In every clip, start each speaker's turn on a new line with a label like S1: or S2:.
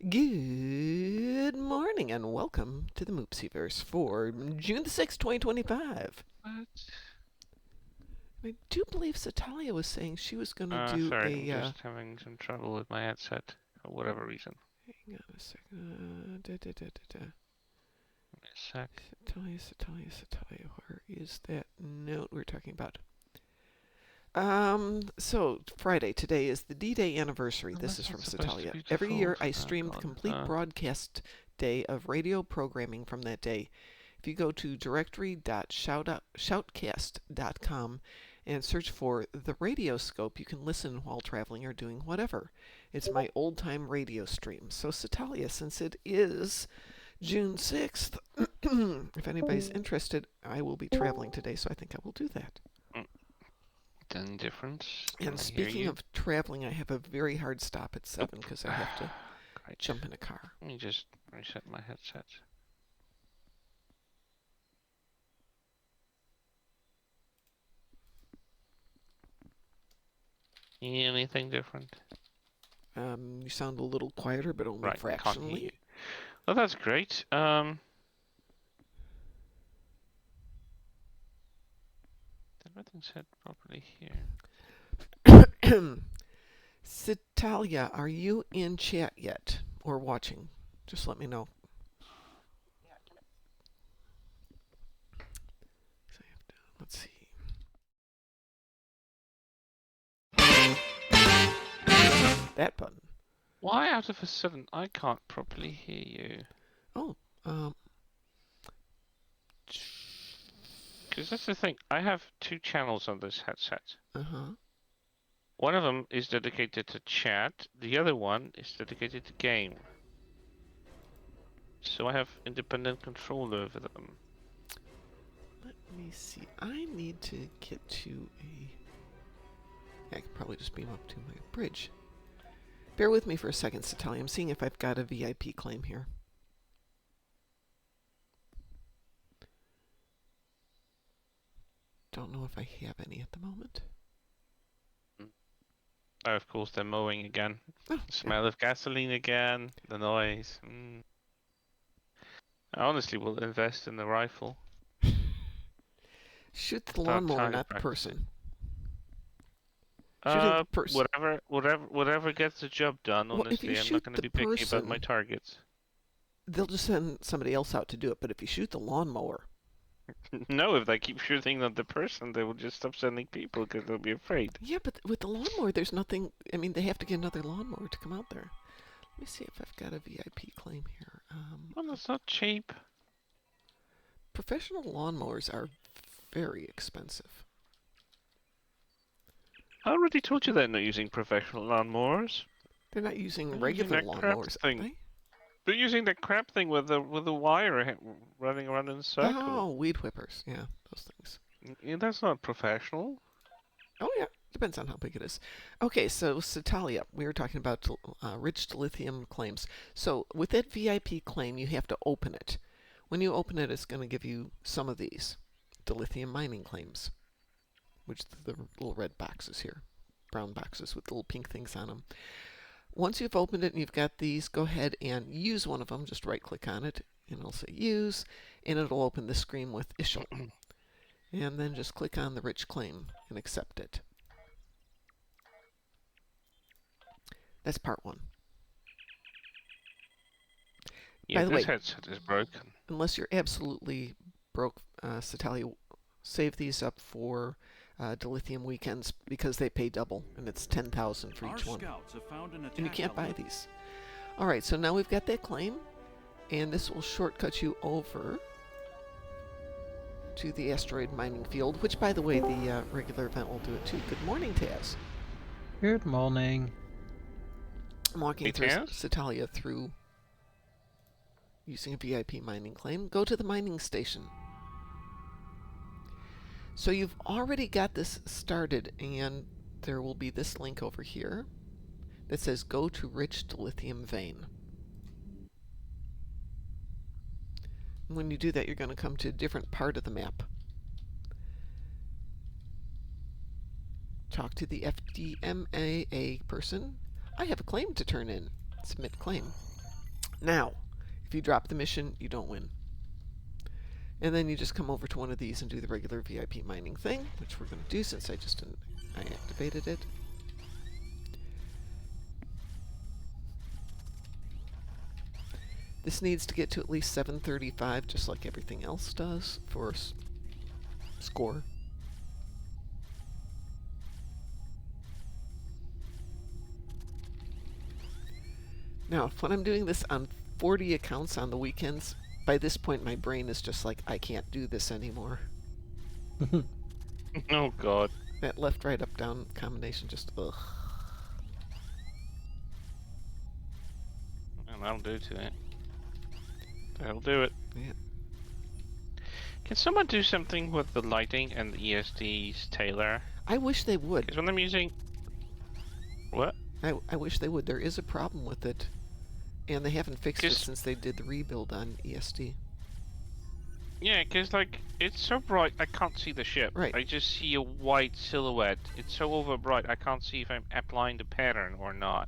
S1: Good morning and welcome to the Moopsyverse for June the 6th, 2025.
S2: What?
S1: I do believe Satalia was saying she was going to do
S2: Sorry, I'm
S1: a,
S2: just having some trouble with my headset for whatever reason.
S1: hang on a second,
S2: Give me a sec.
S1: Satalia, where is that note we're talking about? So Friday, today is the D-Day anniversary.
S2: Well,
S1: This
S2: that's
S1: is
S2: not
S1: from
S2: supposed to
S1: Satalia.
S2: be
S1: Every year
S2: default.
S1: I
S2: Oh
S1: stream the
S2: god.
S1: complete broadcast day of radio programming from that day. If you go to directory.shoutcast.com and search for the radio scope, you can listen while traveling or doing whatever. It's my old time radio stream. So Satalia, since it is June 6th, if anybody's interested, I will be traveling today, so I think I will do that.
S2: Then difference.
S1: And
S2: I hear
S1: speaking
S2: you.
S1: of traveling, I have a very hard stop at 7 because I have to
S2: Great.
S1: jump in a car.
S2: Let me just reset my headset. Anything different?
S1: You sound a little quieter, but only
S2: Right, I can't hear you.
S1: fractionally.
S2: Well, that's great. Everything set properly here.
S1: Citalia, are you in chat yet or watching? Just let me know. Let's see. That button.
S2: Why out of a sudden I can't properly hear you?
S1: Oh,
S2: Because that's the thing. I have two channels on this headset.
S1: uh-huh.
S2: One of them is dedicated to chat, the other one is dedicated to game. So I have independent control over them.
S1: Let me see. I need to get to a... I could probably just beam up to my bridge. Bear with me for a second, Citalia. I'm seeing if I've got a VIP claim here. Don't know if I have any at the moment.
S2: Oh, of course, they're mowing again.
S1: Oh,
S2: Smell of gasoline again, the noise. I honestly will invest in the rifle.
S1: shoot the
S2: Start
S1: lawnmower,
S2: target
S1: not the
S2: practicing.
S1: person. Shooting the person.
S2: Whatever gets the job done,
S1: Well, if you
S2: honestly, I'm not
S1: shoot
S2: going to
S1: the
S2: be picky about my
S1: person,
S2: targets.
S1: they'll just send somebody else out to do it. But if you shoot the lawnmower,
S2: No, if they keep shooting at the person, they will just stop sending people because they'll be afraid.
S1: yeah, but with the lawnmower, there's nothing. I mean, they have to get another lawnmower to come out there. Let me see if I've got a VIP claim here.
S2: Well, that's not cheap.
S1: Professional lawnmowers are very expensive.
S2: I already told you they're not using professional lawnmowers.
S1: They're not using
S2: They're using
S1: regular
S2: that crap
S1: lawnmowers, are
S2: thing.
S1: they?
S2: They're using that crap thing with the wire running around in a circle.
S1: Oh, weed whippers. Yeah, those things.
S2: Yeah, that's not professional.
S1: Oh, yeah. Depends on how big it is. Okay, so Satalia, we were talking about rich dilithium claims. So with that VIP claim, you have to open it. When you open it, it's going to give you some of these dilithium mining claims, which the little red boxes here, brown boxes with little pink things on them. Once you've opened it and you've got these, go ahead and use one of them. Just right-click on it, and it'll say Use, and it'll open the screen with Issue. And then just click on the rich claim and accept it. That's part one.
S2: Yeah,
S1: By the
S2: this
S1: way,
S2: headset is broken.
S1: unless you're absolutely broke, Satalia, save these up for dilithium weekends because they pay double, and it's 10,000 for each one. And you can't buy these. All right, so now we've got that claim, and this will shortcut you over to the asteroid mining field, which, by the way, the regular event will do it too. Good morning, Taz.
S3: Good morning.
S1: I'm walking
S2: Hey,
S1: through
S2: Taz?
S1: Satalia through using a VIP mining claim. Go to the mining station. So you've already got this started, and there will be this link over here that says go to rich dilithium vein. When you do that, you're going to come to a different part of the map. Talk to the FDMAA person. I have a claim to turn in. Submit claim. Now, if you drop the mission, you don't win. And then you just come over to one of these and do the regular VIP mining thing, which we're going to do since I activated it. This needs to get to at least 735, just like everything else does, for score. Now, when I'm doing this on 40 accounts on the weekends, by this point my brain is just like, I can't do this anymore.
S2: Oh god.
S1: That left, right, up, down combination just, ugh.
S2: And that'll do to it. That'll do it.
S1: Yeah.
S2: Can someone do something with the lighting and the ESD's Taylor?
S1: I wish they would.
S2: Because when I'm using... What?
S1: I wish they would. There is a problem with it, and they haven't fixed it since they did the rebuild on ESD.
S2: Yeah, because, like, it's so bright I can't see the ship.
S1: Right.
S2: I just see a white silhouette. It's so over bright I can't see if I'm applying the pattern or not.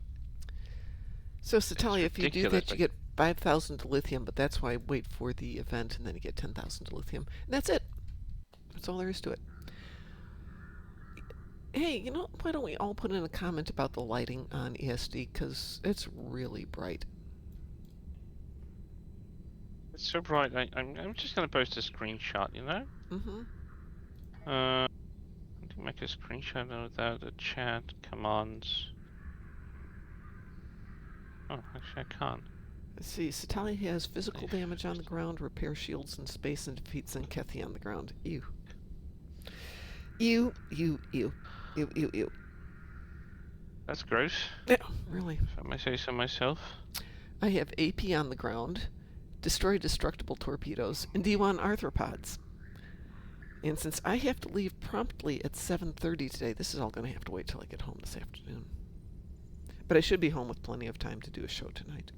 S1: So, Satalia, if you do that, you
S2: like...
S1: get 5,000 lithium, but that's why I wait for the event, and then you get 10,000 lithium. And that's it. That's all there is to it. Hey, you know, why don't we all put in a comment about the lighting on ESD, because it's really bright.
S2: It's so bright, I'm just going to post a screenshot, you know?
S1: Mm-hmm.
S2: I can make a screenshot without the chat commands. Oh, actually I can't.
S1: Let's see, Satalia has physical damage on the ground, repair shields in space, and defeats Enkethi on the ground. Ew. Ew, ew, ew. Ew, ew, ew.
S2: That's gross.
S1: Yeah, really.
S2: If I may say so myself.
S1: I have AP on the ground, destroy destructible torpedoes, and D1 arthropods. And since I have to leave promptly at 7:30 today, this is all going to have to wait till I get home this afternoon. But I should be home with plenty of time to do a show tonight.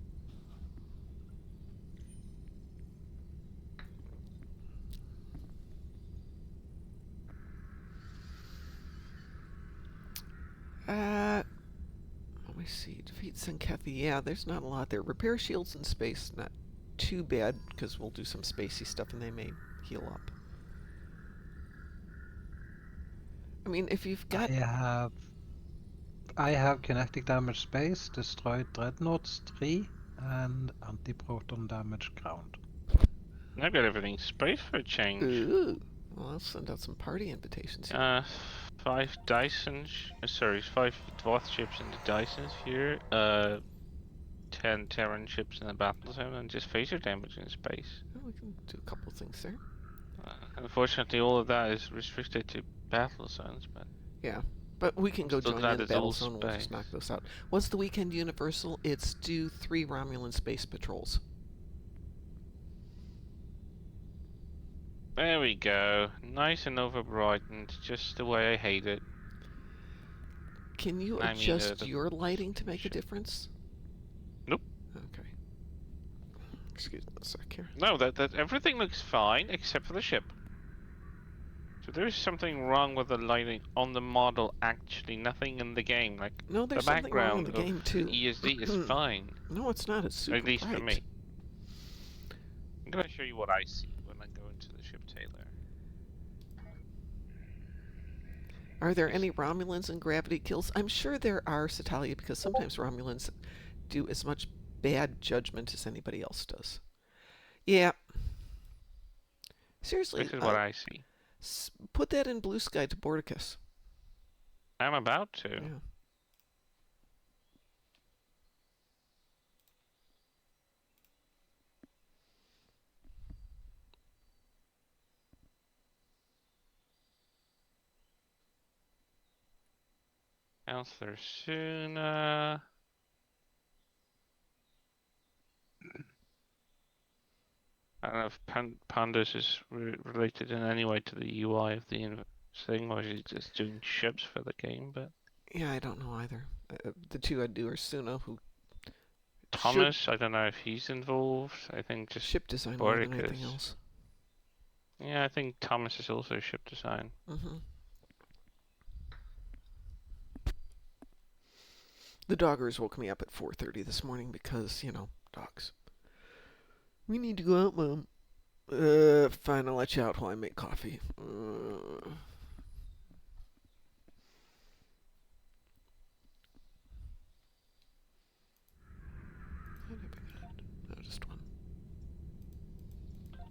S1: Let me see. Defeat Enkethi. Yeah, there's not a lot there. Repair shields in space. Not too bad, because we'll do some spacey stuff and they may heal up. I mean, if you've got...
S3: I have kinetic damage space, destroyed dreadnoughts 3, and anti-proton damage ground.
S2: I've got everything space for a change.
S1: Ooh. Well, I'll send out some party invitations here.
S2: 5 Dyson, 5 Dwarf ships in the Dysons here, 10 Terran ships in the battle zone, and just phaser damage in space.
S1: Well, we can do a couple of things there.
S2: Unfortunately, all of that is restricted to battle zones, but...
S1: Yeah, but we can go join in the battle zone and we'll just
S2: space.
S1: knock those out. What's the weekend universal? It's do 3 Romulan space patrols.
S2: There we go. Nice and over-brightened, just the way I hate it.
S1: Can you adjust your lighting to make a difference?
S2: Nope.
S1: Okay. Excuse me a sec here.
S2: No, that everything looks fine except for the ship. So there's something wrong with the lighting on the model, actually. Nothing in the game. Like,
S1: no, there's
S2: the
S1: something wrong in
S2: background
S1: the game too.
S2: ESD is fine.
S1: No, it's not. It's super
S2: At least
S1: bright.
S2: for me. I'm gonna show you what I see when I go into the ship Taylor.
S1: Are there any Romulans in gravity kills? I'm sure there are, Satalia, because sometimes Romulans do as much bad judgment as anybody else does. Yeah. Seriously.
S2: This is what I see.
S1: Put that in Blue Sky to Bordicus.
S2: I'm about to.
S1: Yeah.
S2: Counselor Suna. I don't know if Pandas is related in any way to the UI of the thing, or she's just doing ships for the game, but...
S1: Yeah, I don't know either. The two I do are Suno, who...
S2: Thomas, I don't know if he's involved. I think just
S1: ship design more than anything
S2: Bordicus.
S1: else.
S2: Yeah, I think Thomas is also ship design.
S1: Mm-hmm. The doggers woke me up at 4:30 this morning because, you know, dogs. We need to go out, Mom. Fine, I'll let you out while I make coffee. What have I got? No, just one. Oh,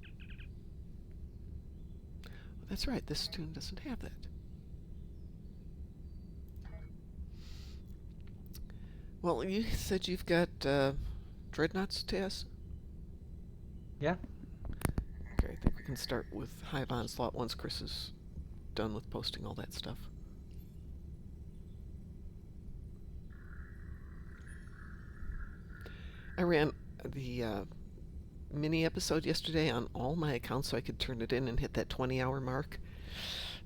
S1: that's right, this tune doesn't have that. Well, you said you've got dreadnoughts, Taz?
S3: Yeah.
S1: Okay, I think we can start with Hive Onslaught once Chris is done with posting all that stuff. I ran the mini episode yesterday on all my accounts so I could turn it in and hit that 20-hour mark.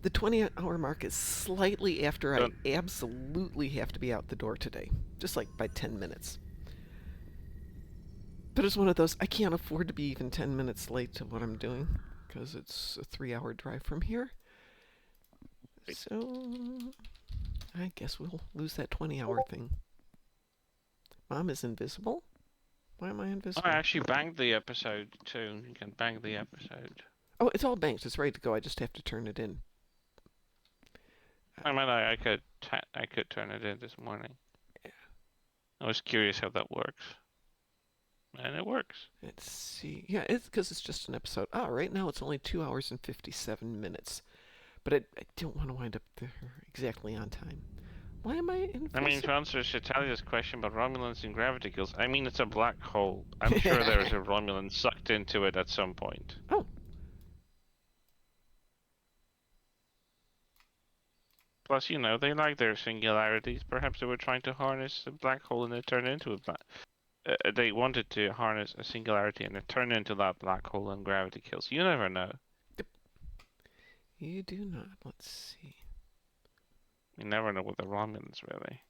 S1: The 20-hour mark is slightly after I
S2: Done.
S1: absolutely have to be out the door today, just like by 10 minutes. But it's one of those, I can't afford to be even 10 minutes late to what I'm doing because it's a 3-hour drive from here. So I guess we'll lose that 20-hour thing. Mom is invisible? Why am I invisible?
S2: I actually banged the episode too. You can bang the episode.
S1: Oh, it's all banked. It's ready to go. I just have to turn it in.
S2: I mean, I could turn it in this morning.
S1: Yeah.
S2: I was curious how that works, and it works.
S1: Let's see. Yeah, it's because it's just an episode. Ah, right now it's only 2 hours and 57 minutes. But I don't want to wind up there exactly on time. Why am I invisible?
S2: I mean, to answer Shatalia's question about Romulans and gravity kills, I mean, it's a black hole. I'm sure there's a Romulan sucked into it at some point.
S1: Oh.
S2: Plus, you know, they like their singularities. Perhaps they were trying to harness a black hole and it turned into a black. They wanted to harness a singularity and it turned into that black hole and gravity kills. You never know.
S1: You do not. Let's see.
S2: You never know with the Romulans, really.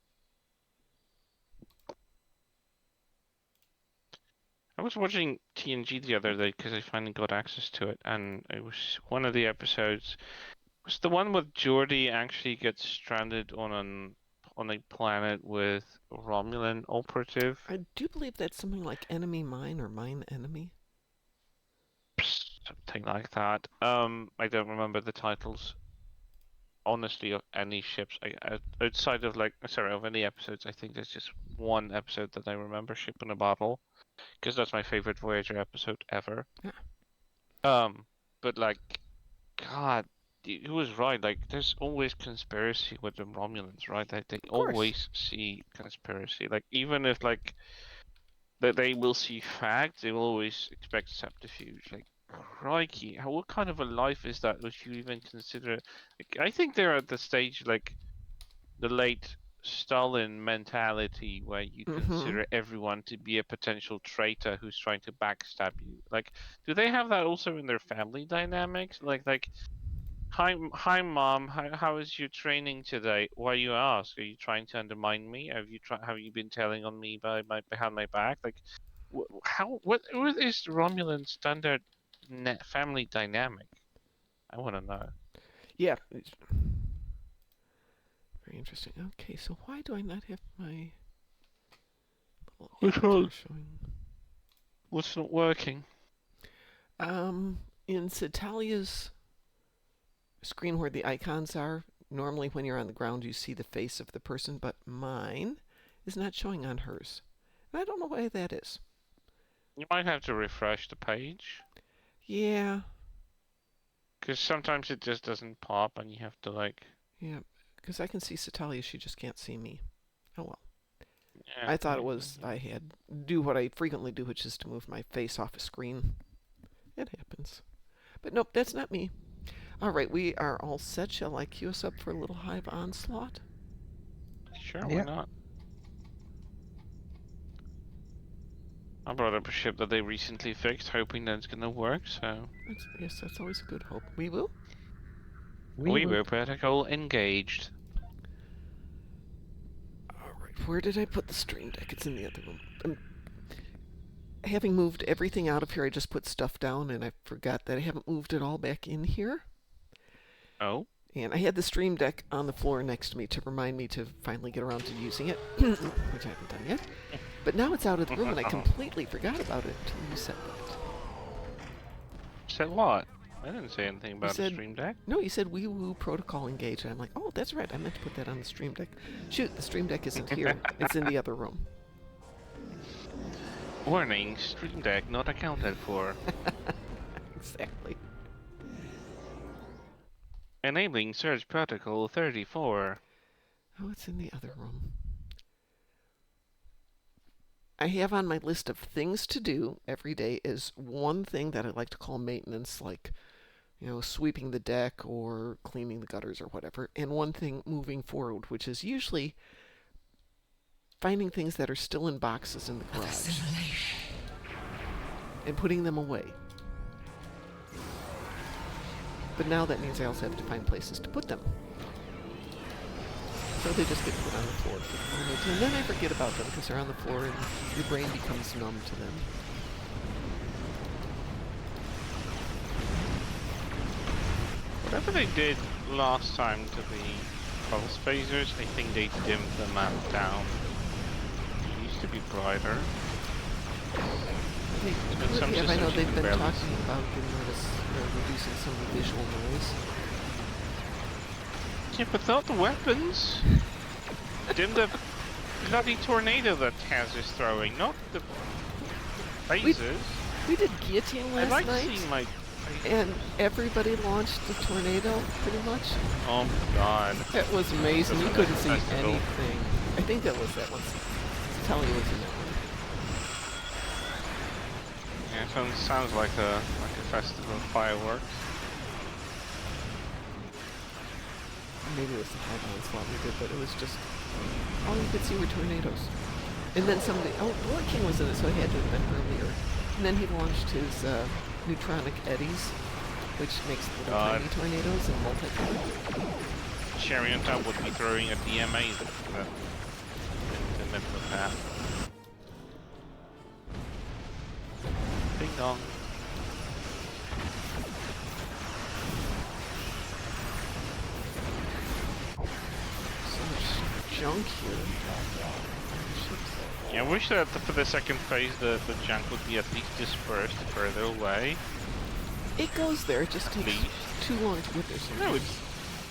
S2: I was watching TNG the other day because I finally got access to it, and it was one of the episodes. Was the one with Geordi actually gets stranded on a planet with a Romulan operative?
S1: I do believe that's something like Enemy Mine or Mine Enemy.
S2: Something like that. I don't remember the titles. Honestly, of any ships, outside of of any episodes, I think there's just one episode that I remember, Ship in a Bottle, because that's my favorite Voyager episode ever.
S1: Yeah.
S2: But God, he was right. Like, there's always conspiracy with the Romulans, right? Like, they always see conspiracy. Like, even if that they will see facts, they will always expect subterfuge. Like, crikey, what kind of a life is that? Would you even consider? Like, I think they're at the stage like the late Stalin mentality, where you consider everyone to be a potential traitor who's trying to backstab you. Like, do they have that also in their family dynamics? Hi, mom. How is your training today? Why you ask? Are you trying to undermine me? Have you been telling on me behind my back? Like, what is the Romulan standard family dynamic? I want to know.
S1: Yeah. It's very interesting. Okay, so why do I not have my
S2: What's wrong?
S1: showing?
S2: What's not working?
S1: In Satalia's screen where the icons are, normally when you're on the ground you see the face of the person, but mine is not showing on hers. And I don't know why that is.
S2: You might have to refresh the page.
S1: Yeah.
S2: Because sometimes it just doesn't pop and you have to
S1: Yeah, because I can see Satalia, she just can't see me. Oh well.
S2: Yeah,
S1: I thought it was I had do what I frequently do, which is to move my face off a screen. It happens. But nope, that's not me. All right, we are all set. Shall I queue us up for a little Hive Onslaught?
S2: Sure, why not? I brought up a ship that they recently fixed, hoping that it's gonna work, so...
S1: Yes, that's always a good hope. We will?
S2: We will. Protocol engaged.
S1: Alright, where did I put the stream deck? It's in the other room. Having moved everything out of here, I just put stuff down, and I forgot that I haven't moved it all back in here.
S2: Oh?
S1: And I had the stream deck on the floor next to me to remind me to finally get around to using it, which I haven't done yet. But now it's out of the room, and I completely forgot about it until you said that.
S2: said what? I didn't say anything about the
S1: said-
S2: Stream Deck.
S1: No, you said Wii Woo Protocol Engage. And I'm like, oh, that's right. I meant to put that on the Stream Deck. Shoot, the Stream Deck isn't here. It's in the other room.
S2: Warning, Stream Deck not accounted for.
S1: Exactly.
S2: Enabling Surge Protocol 34.
S1: Oh, it's in the other room. I have on my list of things to do every day is one thing that I like to call maintenance, like, sweeping the deck or cleaning the gutters or whatever, and one thing moving forward, which is usually finding things that are still in boxes in the garage and putting them away. But now that means I also have to find places to put them. So they just get put on the floor for the moment, and then I forget about them because they're on the floor and your brain becomes numb to them.
S2: Whatever they did last time to the pulse phasers, I think they dimmed the map down. It used to be brighter.
S1: I know they've been talking about reducing some of the visual noise.
S2: Yeah, but not the weapons. Dim the bloody tornado that Taz is throwing, not the phasers.
S1: We did guillotine last
S2: I like
S1: night,
S2: seeing like.
S1: and everybody launched the tornado, pretty much.
S2: Oh my god.
S1: It was amazing. You
S2: That's
S1: couldn't see
S2: festival.
S1: anything. I think that was that one. Tally was in that one.
S2: Yeah, it sounds like a festival of fireworks.
S1: Maybe it was the hard onslaught we did, but it was just all you could see were tornadoes. And then somebody, Blood King was in it, so he had to have been earlier. And then he launched his neutronic eddies, which makes little tiny tornadoes and multicolored.
S2: Cherry on top would be throwing a DMA in the middle of that. Ding dong.
S1: So much junk here.
S2: Yeah, I wish that for the second phase the junk would be at least dispersed further away.
S1: It goes there, it just takes
S2: Please.
S1: too long to get there sometimes.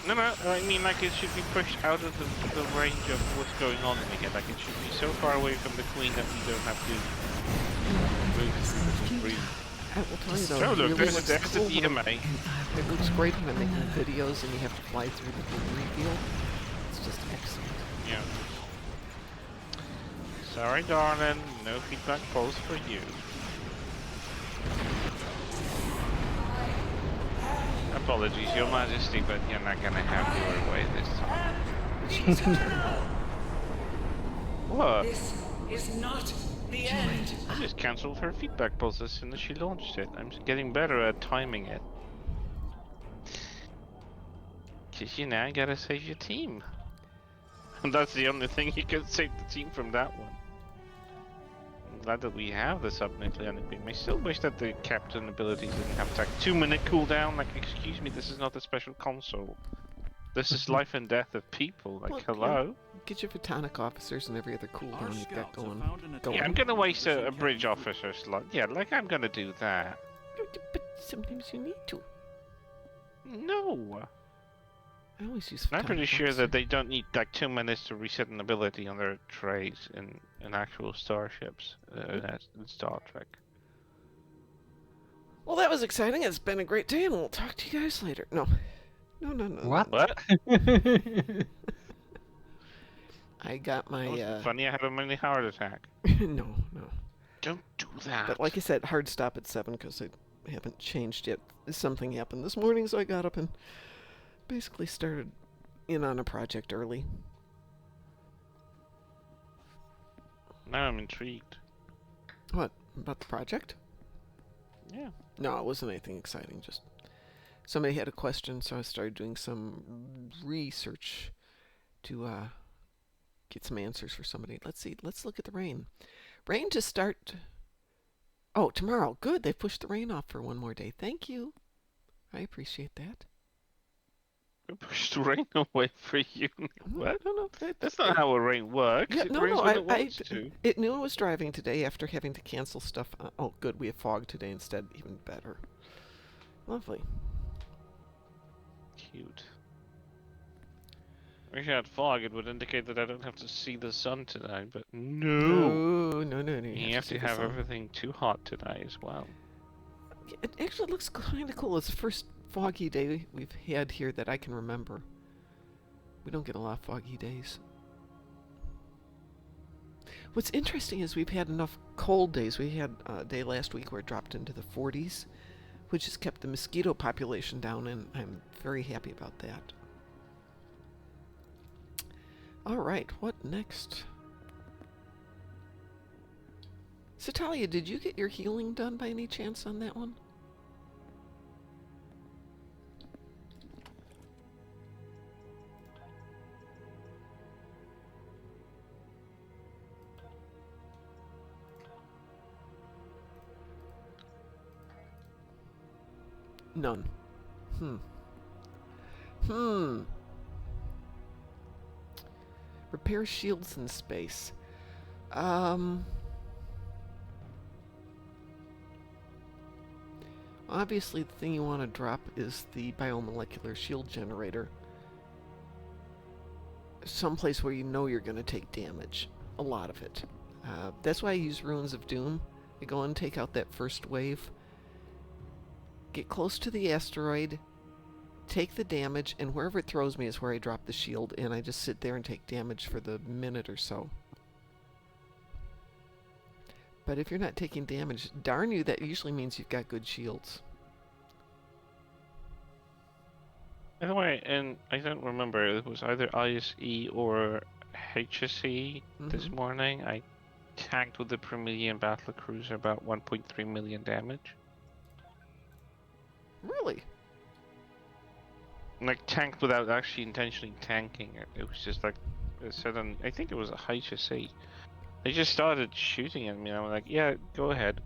S2: No, I mean like it should be pushed out of the range of what's going on in the game. Like it should be so far away from the queen that we don't have to breathe.
S1: I will tell you though,
S2: Oh
S1: it
S2: look,
S1: really
S2: there's
S1: looks
S2: the
S1: cool
S2: DMA.
S1: It looks great when they're making videos and you have to fly through the debris field. It's just excellent.
S2: Yeah. Sorry, darling, no feedback pulse for you. Apologies, Your Majesty, but you're not gonna have your way this time. What?
S4: This is not the end.
S2: I just cancelled her feedback pulse as soon as she launched it. I'm just getting better at timing it. Cause you now gotta save your team. And that's the only thing you can save the team from that one. I'm glad that we have the sub-nucleonic beam. I still wish that the captain abilities didn't have like 2-minute cooldown. Like, excuse me, this is not a special console. This is life and death of people. Like,
S1: Well,
S2: hello?
S1: Get your photonic officers and every other cooldown you've got going.
S2: Yeah, I'm gonna waste a bridge officer slot. Yeah, like I'm gonna do that.
S1: But sometimes you need to.
S2: No.
S1: I always use photonic
S2: I'm pretty sure
S1: officer.
S2: that they don't need like 2 minutes to reset an ability on their trays in actual starships in Star Trek.
S1: Well, that was exciting. It's been a great day, and we'll talk to you guys later. No.
S3: What?
S2: What?
S1: I got my,
S2: That was funny, I had a mini heart attack.
S1: no.
S2: Don't do that.
S1: But like I said, hard stop at 7 because I haven't changed yet. Something happened this morning, so I got up and basically started in on a project early.
S2: Now I'm intrigued.
S1: What? About the project?
S2: Yeah.
S1: No, it wasn't anything exciting. Just somebody had a question, so I started doing some research to get some answers for somebody. Let's see. Let's look at the rain. Rain to start. Oh, tomorrow. Good. They pushed the rain off for one more day. Thank you. I appreciate that.
S2: We pushed the rain away for you. What?
S1: No.
S2: That's not how a rain works.
S1: Yeah,
S2: It
S1: no,
S2: rains
S1: no.
S2: when it wants to.
S1: It knew I was driving today after having to cancel stuff. Oh, good. We have fog today instead. Even better. Lovely.
S2: Cute. If I had fog, it would indicate that I don't have to see the sun tonight, but no!
S1: No.
S2: You have
S1: see
S2: to
S1: the
S2: have
S1: sun.
S2: everything too hot tonight as well.
S1: It actually looks kind of cool. It's the first foggy day we've had here that I can remember. We don't get a lot of foggy days. What's interesting is we've had enough cold days. We had a day last week where it dropped into the 40s, which has kept the mosquito population down, and I'm very happy about that. All right, what next? So, Talia, did you get your healing done by any chance on that one? None. Repair shields in space. Obviously, the thing you want to drop is the biomolecular shield generator. Someplace where you know you're going to take damage. A lot of it. That's why I use Ruins of Doom. I go and take out that first wave. Get close to the asteroid. Take the damage, and wherever it throws me is where I drop the shield, and I just sit there and take damage for the minute or so. But if you're not taking damage, darn you, that usually means you've got good shields.
S2: By the way, and I don't remember, it was either ISE or HSE this morning. I tanked with the Promethean battle cruiser about 1.3 million damage.
S1: Really?
S2: Like, tanked without actually intentionally tanking it. It was just like, it said on, I think it was a HSE. They just started shooting at me, and I'm like, yeah, go ahead.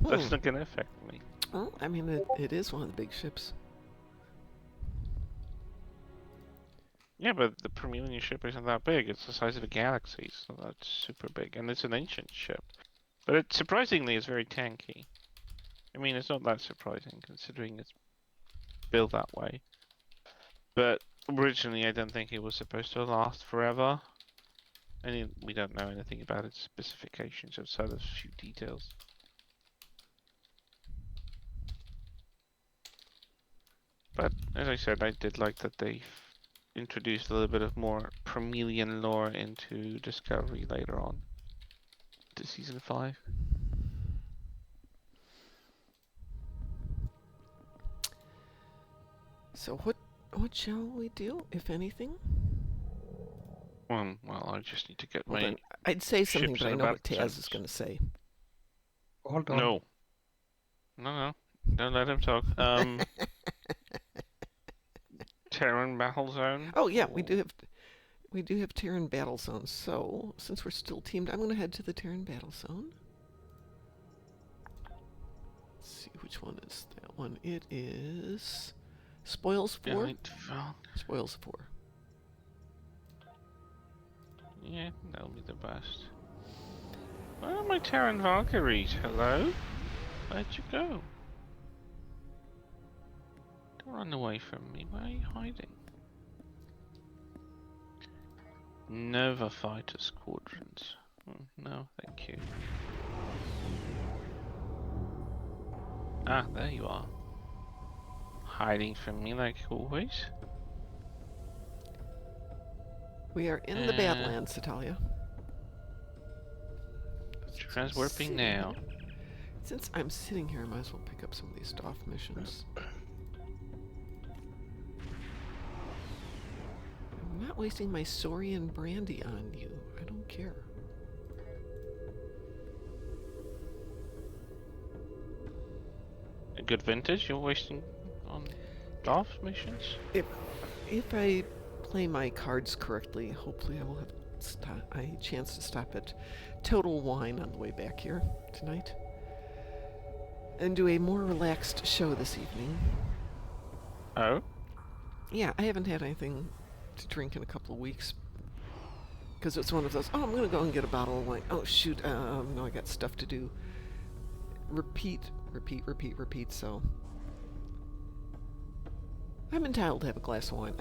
S2: That's not gonna affect me.
S1: Well, I mean, it is one of the big ships.
S2: Yeah, but the Promethean ship isn't that big. It's the size of a galaxy, so that's super big. And it's an ancient ship. But it surprisingly is very tanky. I mean, it's not that surprising, considering it's built that way. But originally, I don't think it was supposed to last forever. And we don't know anything about its specifications outside of a few details. But as I said, I did like that they introduced a little bit of more Promethean lore into Discovery later on to Season 5.
S1: So what shall we do, if anything?
S2: Well, I just need to get
S1: Well,
S2: my
S1: then, I'd say something,
S2: ships
S1: but I
S2: in
S1: know what
S2: about
S1: Taz is going to say.
S3: Hold on.
S2: No. Don't let him talk. Terran Battle Zone.
S1: Oh yeah, we do have Terran Battle Zone. So since we're still teamed, I'm going to head to the Terran Battle Zone. Let's see, which one is that one? It is Spoils 4. Spoils 4.
S2: Yeah, that'll be the best. Where are my Terran Valkyries? Hello? Where'd you go? Don't run away from me. Where are you hiding? Nova Fighter Squadrons. No, thank you. Ah, there you are. Hiding from me like always.
S1: We are in the Badlands, Natalia.
S2: Transwarping now.
S1: Since I'm sitting here, I might as well pick up some of these DOF missions. I'm not wasting my Saurian brandy on you. I don't care.
S2: A good vintage you're wasting on DOF missions?
S1: If I play my cards correctly, hopefully I will have a chance to stop at Total Wine on the way back here tonight. And do a more relaxed show this evening.
S2: Oh?
S1: Yeah, I haven't had anything to drink in a couple of weeks. Because it's one of those, I'm going to go and get a bottle of wine. Oh, shoot, no, I got stuff to do. Repeat, so I'm entitled to have a glass of wine.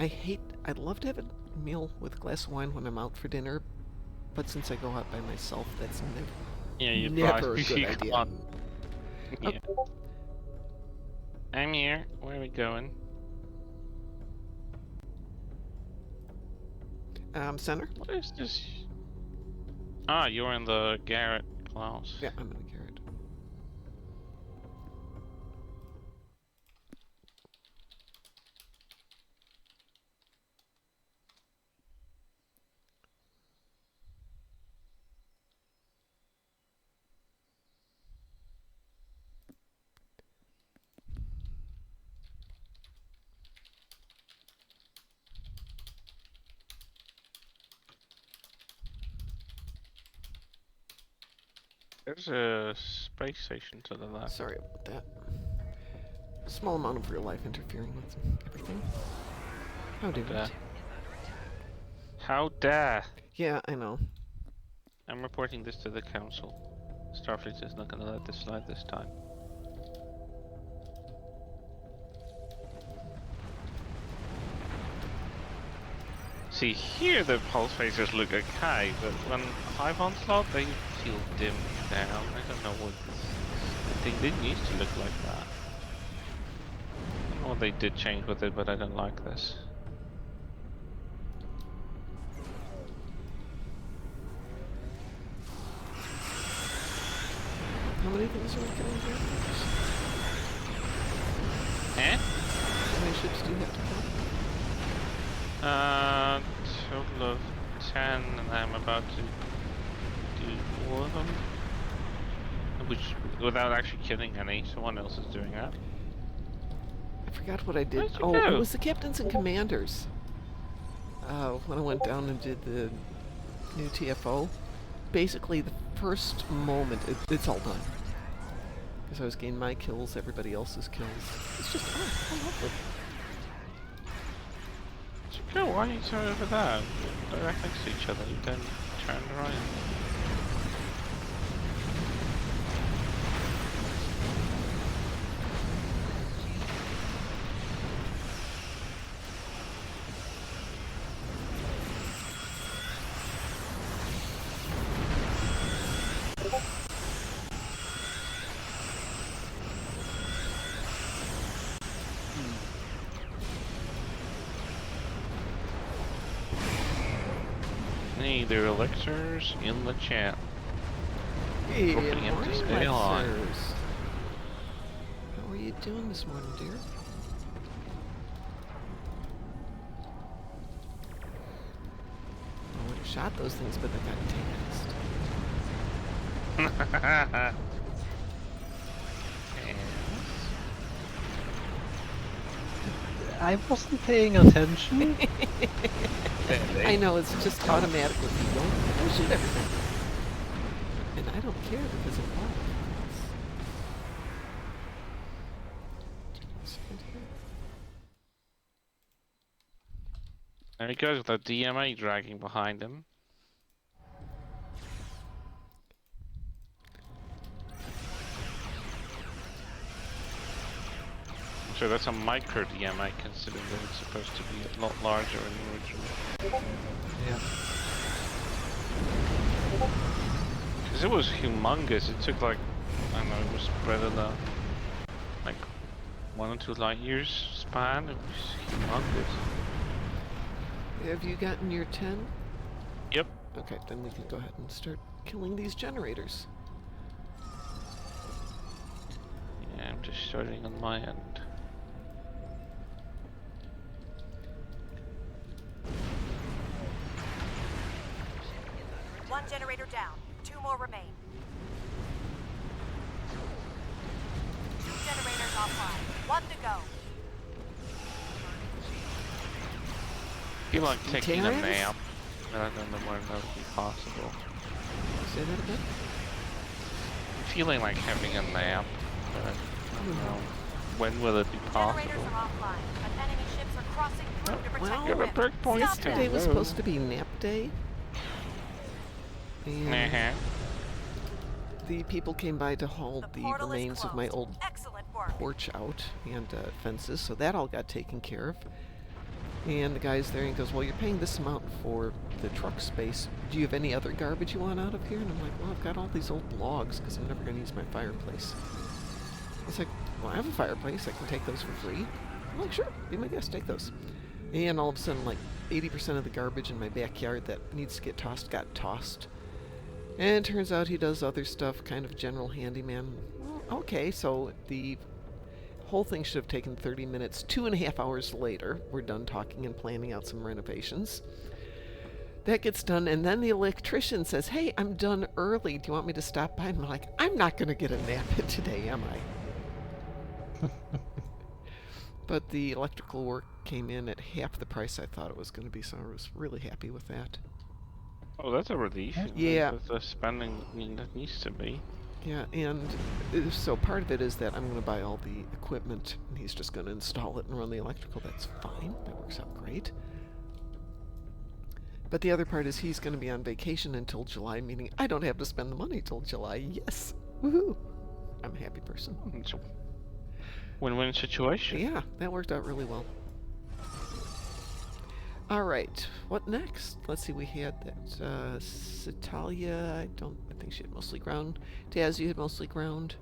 S1: I'd love to have a meal with a glass of wine when I'm out for dinner, but since I go out by myself, that's
S2: Yeah, you
S1: never a
S2: probably
S1: good idea.
S2: can't. Yeah. I'm here. Where are we going?
S1: Center?
S2: What is this? Ah, you're in the Garrett class.
S1: Yeah, I'm in a Garrett.
S2: There's a space station to the left.
S1: Sorry about that. Small amount of real life interfering with everything. How dare
S2: dare.
S1: it?
S2: How dare!
S1: Yeah, I know.
S2: I'm reporting this to the council. Starfleet is not gonna let this slide this time. See, here the pulse phasers look okay, but when Hive Onslaught, they feel dimmed down. I don't know what this thing didn't used to look like that. I don't know what they did change with it, but I don't like this.
S1: How many things are we killing here?
S2: Eh?
S1: How many ships do you have to kill?
S2: Total of 10, and I'm about to do 4 of them. Which, without actually killing any, someone else is doing that.
S1: I forgot what I did.
S2: Where'd you
S1: Oh,
S2: go?
S1: it was the captains and commanders. When I went down and did the new TFO, basically the first moment, it's all done. Because I was getting my kills, everybody else's kills. It's just, I love it.
S2: So go, why are you so over there? They're right next to each other, you then turn around. Neither elixirs in the chat.
S1: Hey,
S2: Hoping him to
S1: morning,
S2: stay on.
S1: Lexers. How are you doing this morning, dear? I would have shot those things, but they got tasked.
S3: I wasn't paying attention.
S1: I know, it's just automatic with you. Don't shoot everything. And I don't care because it won't.
S2: There he goes with a DMA dragging behind him. So that's a micro DMA, considering that it's supposed to be a lot larger in the original.
S3: Yeah.
S2: Because it was humongous. It took like, I don't know, it was spread in a like 1 or 2 light years span. It was humongous.
S1: Have you gotten your 10?
S2: Yep.
S1: Okay, then we can go ahead and start killing these generators.
S2: Yeah, I'm just starting on my end.
S5: One generator down. 2 more remain. 2 generators offline. 1 to go.
S2: I feel like taking a
S1: Terrans?
S2: nap, but I don't know when that would be possible.
S1: Say that again?
S2: I'm feeling like having a nap, but I don't know. When will it be
S5: Generators
S2: possible?
S5: are offline, but enemy ships are crossing through to protect
S1: Well,
S5: the
S2: Give a
S5: rim.
S2: break point.
S5: Stop
S1: Yesterday
S5: them.
S1: was supposed to be nap day. And
S2: Uh-huh.
S1: the people came by to haul
S5: The
S1: the
S5: portal is
S1: remains of my
S5: closed.
S1: old
S5: Excellent Work.
S1: porch out and fences, so that all got taken care of. And the guy's there and he goes, well, you're paying this amount for the truck space. Do you have any other garbage you want out of here? And I'm like, well, I've got all these old logs because I'm never going to use my fireplace. It's like, well, I have a fireplace. I can take those for free. I'm like, sure, be my guest, take those. And all of a sudden, like 80% of the garbage in my backyard that needs to get tossed got tossed. And it turns out he does other stuff, kind of general handyman. Well, okay, so the whole thing should have taken 30 minutes. 2.5 hours later, we're done talking and planning out some renovations. That gets done, and then the electrician says, hey, I'm done early. Do you want me to stop by? And I'm like, I'm not going to get a nap in today, am I? But the electrical work came in at half the price I thought it was going to be, so I was really happy with that.
S2: Oh, that's a relief.
S1: Yeah.
S2: That's the spending that needs to be.
S1: Yeah, and so part of it is that I'm going to buy all the equipment, and he's just going to install it and run the electrical. That's fine. That works out great. But the other part is he's going to be on vacation until July, meaning I don't have to spend the money till July. Yes. Woohoo. I'm a happy person.
S2: It's a win-win situation.
S1: Yeah, that worked out really well. All right, what next? Let's see, we had that Citalia. I think she had mostly ground. Taz, you had mostly ground.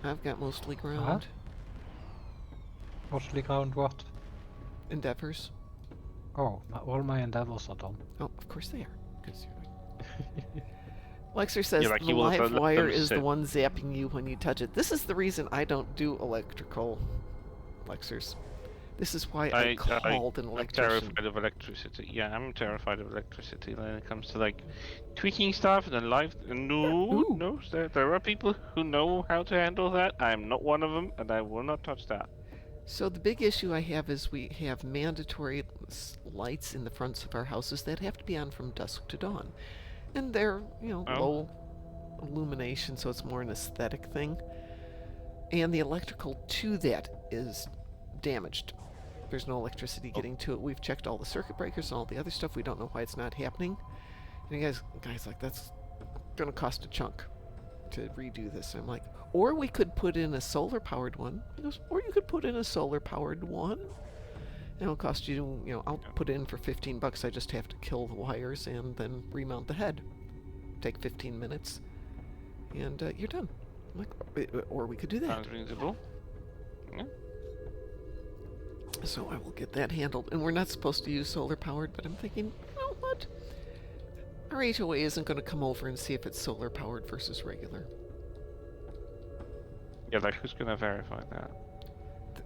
S1: I've got mostly ground.
S3: Mostly ground what?
S1: Endeavors.
S3: Oh, all my endeavors are done.
S1: Oh, of course they are. 'Cause you're Lexer says
S2: Yeah, like
S1: the
S2: you will
S1: live
S2: let them
S1: wire is the
S2: sit.
S1: one zapping you when you touch it. This is the reason I don't do electrical, Lexers. This is why I called an
S2: I'm
S1: electrician.
S2: terrified of electricity. Yeah, I'm terrified of electricity when it comes to like tweaking stuff and then live. No,
S1: Ooh.
S2: no, there are people who know how to handle that. I'm not one of them, and I will not touch that.
S1: So the big issue I have is we have mandatory lights in the fronts of our houses that have to be on from dusk to dawn. And they're, low illumination, so it's more an aesthetic thing. And the electrical to that is damaged. There's no electricity getting to it. We've checked all the circuit breakers and all the other stuff. We don't know why it's not happening. And you guys like, that's going to cost a chunk to redo this. And I'm like, or we could put in a solar-powered one. He goes, or you could put in a solar-powered one. And it'll cost you, I'll put it in for $15. I just have to kill the wires and then remount the head. Take 15 minutes. And you're done. I'm like, or we could do that.
S2: Sounds reasonable. Yeah.
S1: So I will get that handled. And we're not supposed to use solar powered, but I'm thinking, you know what? Our HOA isn't going to come over and see if it's solar powered versus regular.
S2: Yeah, like who's gonna verify that?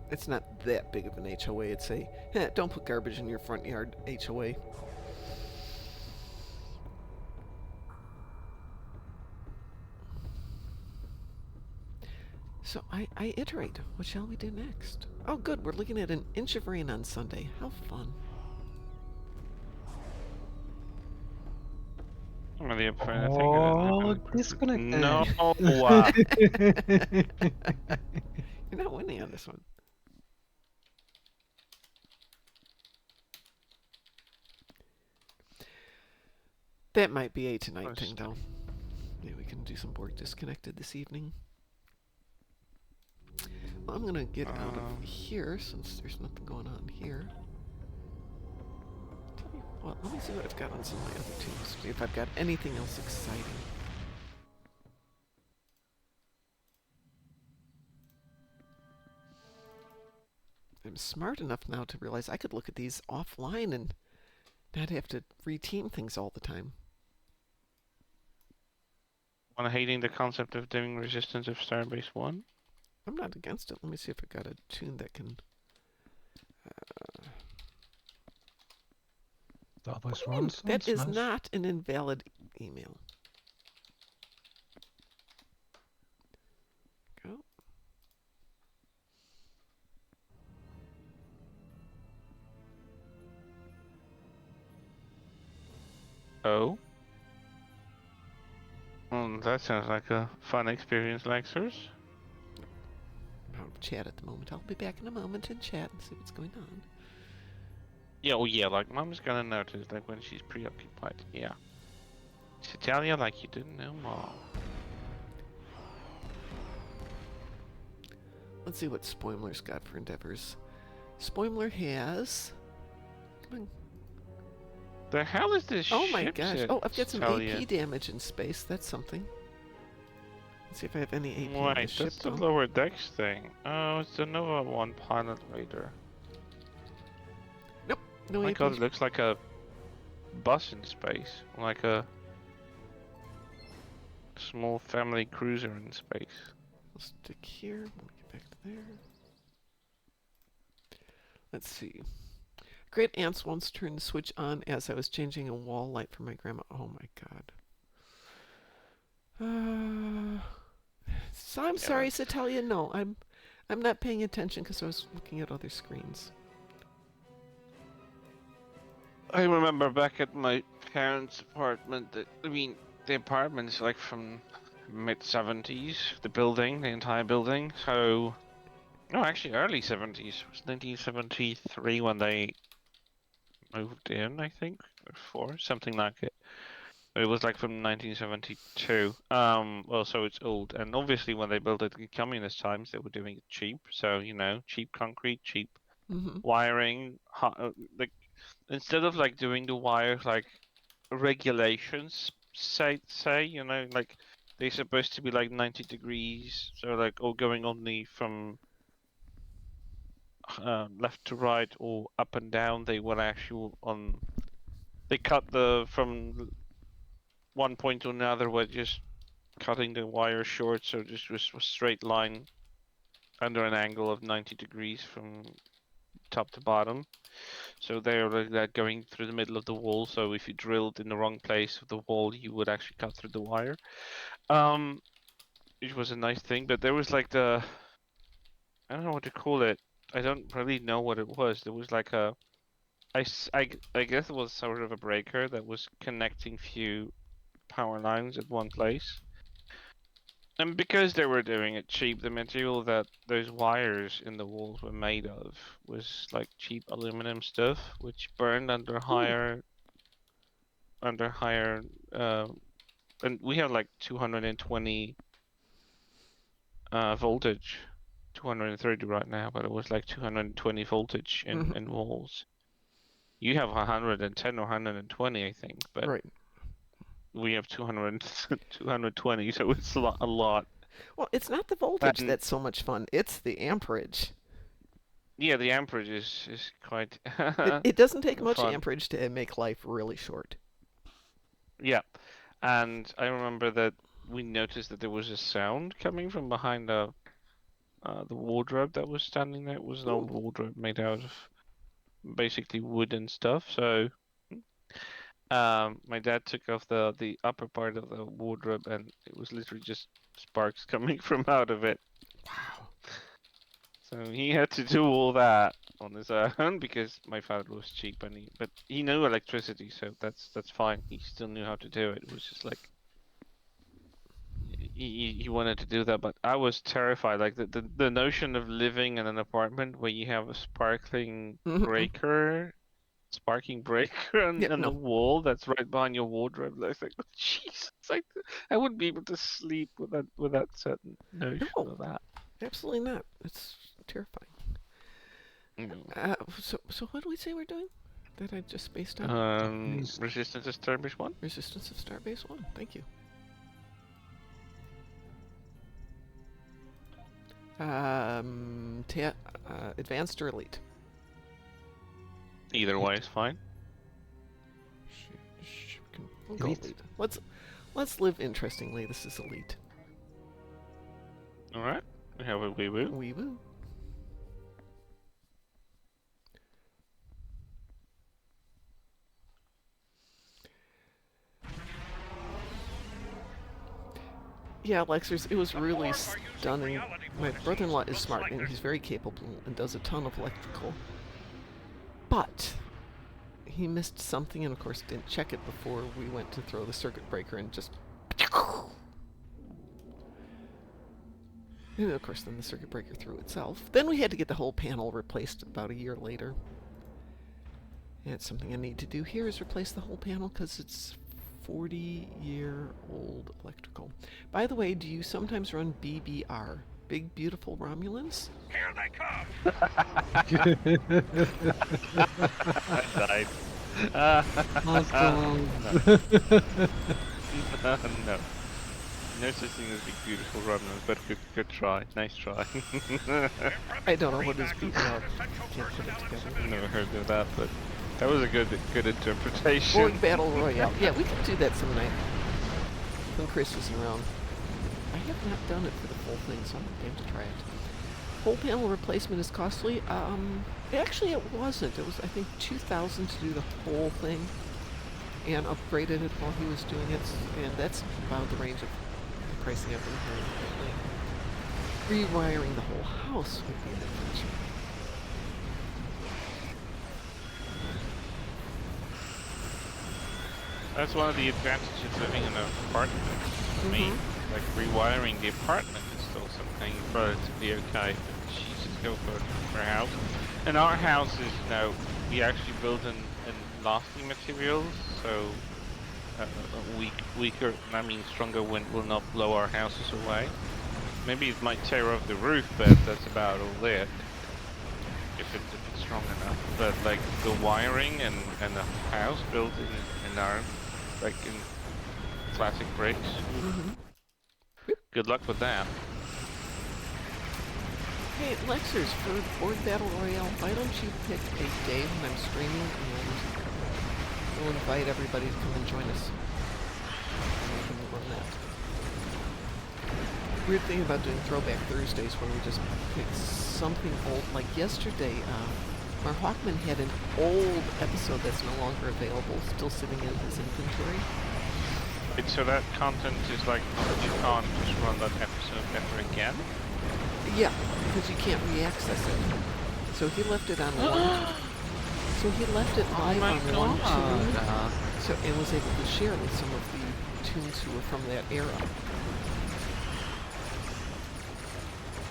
S1: It's not that big of an HOA. It's a, don't put garbage in your front yard HOA. So I iterate. What shall we do next? Oh, good. We're looking at an inch of rain on Sunday. How fun.
S2: I'm really up for anything.
S3: Oh, disconnected.
S2: No.
S1: You're not winning on this one. That might be a tonight thing, though. Maybe we can do some work disconnected this evening. Well, I'm gonna get out of here since there's nothing going on here. Tell you what, let me see what I've got on some of my other teams. See if I've got anything else exciting. I'm smart enough now to realize I could look at these offline and not have to reteam things all the time.
S2: I'm hating the concept of doing Resistance of Starbase 1.
S1: I'm not against it. Let me see if I've got a tune that can...
S3: That
S1: is not an invalid email. Go.
S2: Oh? That sounds like a fun experience, Lexers.
S1: I'm out of chat at the moment. I'll be back in a moment and chat and see what's going on.
S2: Yeah, oh yeah, like Mom's gonna notice like when she's preoccupied. Yeah. Citalia like you didn't know Mom.
S1: Let's see what Spoimler's got for endeavors. Spoimler has... Come on.
S2: The hell is this
S1: Oh my
S2: ship
S1: gosh.
S2: set,
S1: Oh, I've got some
S2: Talia?
S1: AP damage in space. That's something. Let's see if I have any AP on
S2: Wait,
S1: this ship,
S2: that's the
S1: though.
S2: lower decks thing. Oh, it's the Nova 1 pilot raider.
S1: Nope. No
S2: Oh my
S1: AP.
S2: god, it looks like a bus in space. Like a small family cruiser in space.
S1: We'll stick here. We'll get back to there. Let's see. Great Aunts once turned the switch on as I was changing a wall light for my grandma. Oh my god. So I'm sorry, Satalia. No, I'm not paying attention because I was looking at other screens.
S2: I remember back at my parents' apartment that, I mean, the apartment's like from mid-70s, the entire building, so... No, actually early 70s. It was 1973 when they moved in, I think, or 4, something like it. It was like from 1972. Well, so it's old, and obviously when they built it in communist times, they were doing it cheap. So, you know, cheap concrete, cheap wiring, like instead of like doing the wires like regulations say, you know, like they're supposed to be like 90 degrees, so like or going only from left to right or up and down. They were actually on. They cut the from one point to another. Were just cutting the wire short, so just was a straight line under an angle of 90 degrees from top to bottom. So they're like that going through the middle of the wall. So if you drilled in the wrong place of the wall, you would actually cut through the wire. Which was a nice thing. But there was like the, I don't know what to call it. I don't really know what it was. There was like a, I guess it was sort of a breaker that was connecting few power lines at one place. And because they were doing it cheap, the material that those wires in the walls were made of was like cheap aluminum stuff, which burned under higher, uh, and we have like 220 voltage, 230 right now, but it was like 220 voltage in walls. You have 110 or 120, I think, but
S1: Right.
S2: we have 200, 220, so it's a lot.
S1: Well, it's not the voltage that's so much fun. It's the amperage.
S2: Yeah, the amperage is quite
S1: It doesn't take much
S2: fun.
S1: amperage to make life really short.
S2: Yeah, and I remember that we noticed that there was a sound coming from behind the wardrobe that was standing there. It was an old wardrobe made out of basically wood and stuff. So my dad took off the upper part of the wardrobe, and it was literally just sparks coming from out of it.
S1: Wow.
S2: So he had to do all that on his own because my father was cheap, but he knew electricity, so that's fine. He still knew how to do it. It was just like he wanted to do that, but I was terrified. Like the notion of living in an apartment where you have a sparking breaker on the wall that's right behind your wardrobe. I was like, oh, Jesus, I wouldn't be able to sleep with that certain notion of that.
S1: Absolutely not. It's terrifying. So what do we say we're doing? That I just spaced out?
S2: Resistance of Starbase 1?
S1: Resistance of Starbase 1. Thank you. Advanced or Elite?
S2: Either way is fine.
S1: We'll go Elite. Let's live interestingly. This is Elite.
S2: Alright. We have a wee woo.
S1: Wee woo. Yeah, Lexers, it was really stunning. My brother-in-law is smart and he's very capable and does a ton of electrical. But he missed something and of course didn't check it before we went to throw the circuit breaker and just... And of course then the circuit breaker threw itself. Then we had to get the whole panel replaced about a year later. And it's something I need to do here is replace the whole panel because it's 40-year-old electrical. By the way, do you sometimes run BBR? big, beautiful Romulans.
S4: Here they come!
S2: I died.
S3: Awesome.
S2: No. No such thing as big, beautiful Romulans, but good try. Nice try.
S1: I don't know what is beaten up. Can't put it together.
S2: I've never heard of that, but that was a good interpretation.
S1: Board Battle Royale. Yeah, we can do that some night when Chris isn't around. I have not done it for the full thing, so I'm game to try it. Whole panel replacement is costly. Actually, it wasn't. It was, I think, $2,000 to do the whole thing, and upgraded it while he was doing it, and that's about the range of the pricing I've been hearing lately. Rewiring the whole house would be an adventure.
S2: That's one of the advantages of living in an apartment. For me, like rewiring the apartment is still something relatively okay. But she just go for her house. And our house is now, we actually build in lasting materials, so weaker, I mean stronger wind will not blow our houses away. Maybe it might tear off the roof, but that's about all it. If it's strong enough. But like the wiring and the house built in iron, like in classic bricks. Good luck with that.
S1: Hey, Lexers, for Board Battle Royale, why don't you pick a day when I'm streaming and we'll invite everybody to come and join us. And we can run that. Weird thing about doing Throwback Thursdays when we just pick something old. Like yesterday, Mar Hawkman had an old episode that's no longer available, still sitting in his inventory.
S2: So that content is like, you can't just run that episode ever again?
S1: Yeah, because you can't re-access it. So he left it on one. So he left it live on one tune. So and was able to share with some of the tunes who were from that era.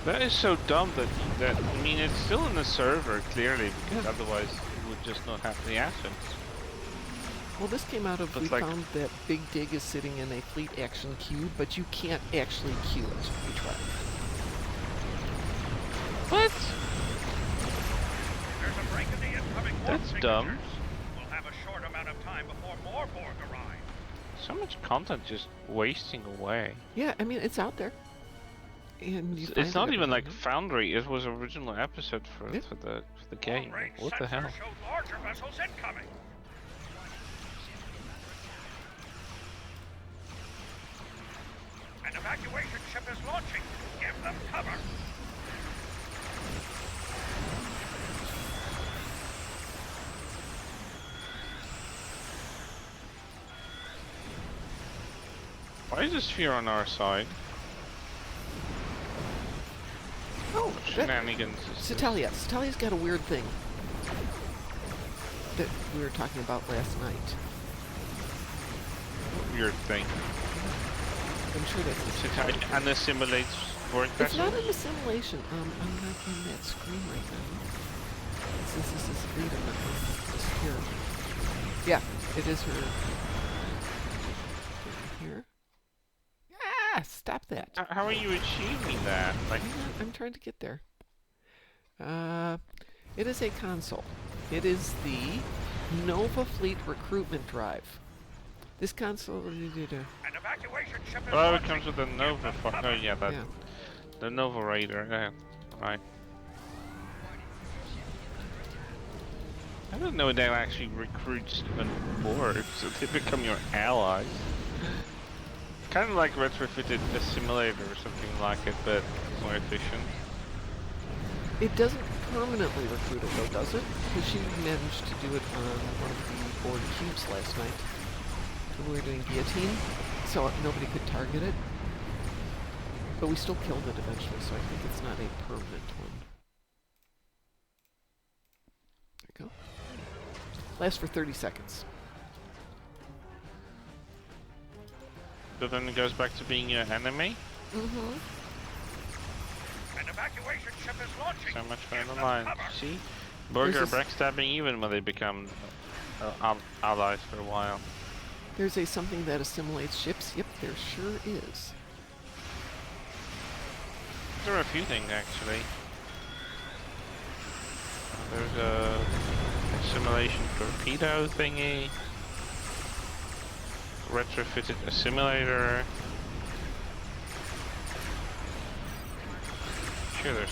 S2: That is so dumb that I mean it's still in the server clearly, because otherwise it would just not have the assets.
S1: Well, this came out of, we found that Big Dig is sitting in a fleet action queue, but you can't actually queue it. We tried.
S2: What?
S4: There's a break in the incoming
S2: That's dumb.
S4: We'll have a short amount of time before more Borg arrive.
S2: So much content just wasting away.
S1: Yeah, I mean, it's out there. And you
S2: It's not even like Foundry, it was original episode for the game.
S4: Long-range
S2: What the hell?
S4: sensors show larger vessels incoming. An evacuation ship is launching. Give them cover.
S2: Why is the sphere on our side?
S1: Oh,
S2: Shenanigans.
S1: Satalia's got a weird thing that we were talking about last night.
S2: Weird thing.
S1: I'm sure that's
S2: And it simulates Borg
S1: It's
S2: vessels?
S1: not an assimilation. I'm not in that screen right now. Since this is lead, I'm not going to this here. Yeah, it is her. Here. Ah, stop that.
S2: How are you achieving that? Like,
S1: I'm trying to get there. It is a console. It is the Nova Fleet Recruitment Drive. This console.
S4: An evacuation ship is
S2: oh, it
S4: launching.
S2: comes with a Nova. Oh, yeah, that.
S1: Yeah.
S2: The Nova Raider. Yeah, right. I don't know they actually recruit even Borg, so they become your allies. Kind of like retrofitted a simulator or something like it, but more efficient.
S1: It doesn't permanently recruit it, though, does it? Because she managed to do it on one of the Borg cubes last night. When we were doing guillotine, so nobody could target it. But we still killed it eventually, so I think it's not a permanent one. There you go. Lasts for 30 seconds.
S2: So then it goes back to being your enemy?
S1: Mm-hmm.
S4: An evacuation ship is launching.
S2: So much for
S4: Give
S2: the
S4: them
S2: line.
S4: cover.
S2: See? Borg are
S1: There's
S2: backstabbing even when they become allies for a while.
S1: There's a something that assimilates ships. Yep, there sure is.
S2: There are a few things actually. There's a simulation torpedo thingy. Retrofitted a simulator. Sure, there's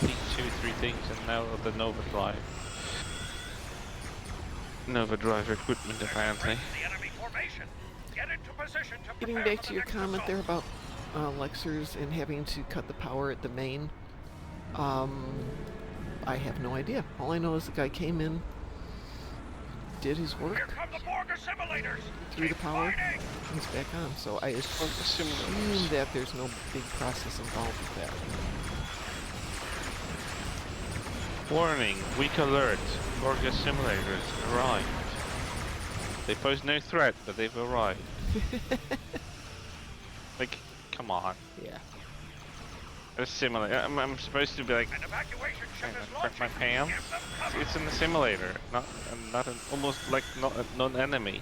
S2: these 2-3 things, and now the Nova Drive. Nova Drive equipment apparently.
S4: The enemy formation. Get into position to
S1: Getting
S4: prepare
S1: back
S4: for
S1: to
S4: the
S1: your
S4: next
S1: comment
S4: assault.
S1: there about Lexers and having to cut the power at the main. I have no idea. All I know is the guy came in, did his
S4: Here
S1: work,
S4: come the Borg assimilators.
S1: threw the
S4: Keep
S1: power,
S4: fighting.
S1: and he's back on. So I assume
S2: Simulators.
S1: that there's no big process involved with that.
S2: Warning, weak alert. Borg simulators arrived. They pose no threat, but they've arrived. Like, come on.
S1: Yeah.
S2: A simulator. I'm supposed to be like,
S4: An evacuation ship
S2: hang on,
S4: is
S2: crack my
S4: launching.
S2: pants.
S4: Give them cover.
S2: It's in the simulator, not an almost like not a non-enemy.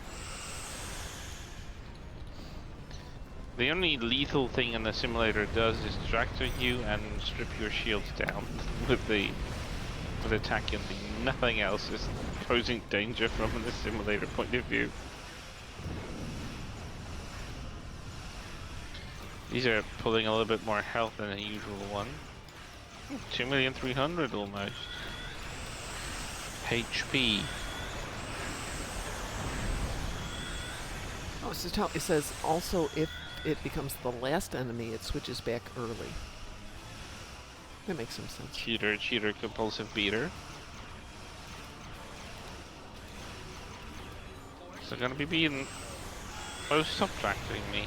S2: The only lethal thing in the simulator does is tractor you and strip your shields down with attacking thing. Nothing else is posing danger from the simulator point of view. These are pulling a little bit more health than the usual one. 2,300,000 almost. HP.
S1: Oh, so it says also if it becomes the last enemy, it switches back early. That makes some sense.
S2: Cheater, compulsive beater. So gonna be beaten. Oh, subtracting me.